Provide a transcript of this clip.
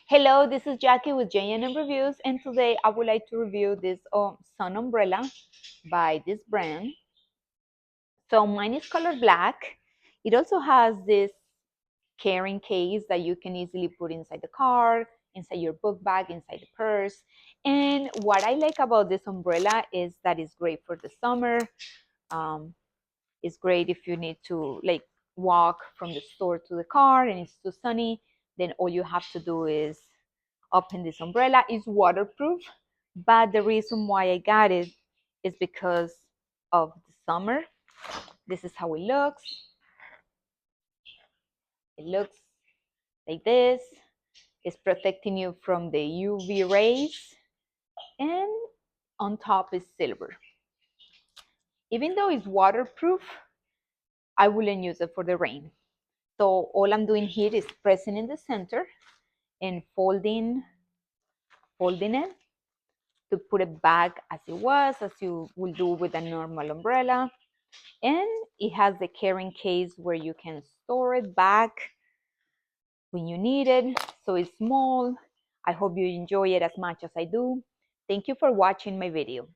Hello, this is Jackie with J&M Reviews, and today I would like to review this sun umbrella by this brand. So mine is color black. It also has this carrying case that you can easily put inside the car, inside your book bag, inside the purse. And what I like about this umbrella is that it's great for the summer. Um, it's great if you need to walk from the store to the car and it's too sunny. Then all you have to do is open this umbrella. It's waterproof, but the reason why I got it is because of the summer. This is how it looks. It looks like this. It's protecting you from the UV rays, and on top is silver. Even though it's waterproof, I wouldn't use it for the rain. So all I'm doing here is pressing in the center and folding it to put it back as it was, as you will do with a normal umbrella. And it has the carrying case where you can store it back when you need it. So it's small. I hope you enjoy it as much as I do. Thank you for watching my video.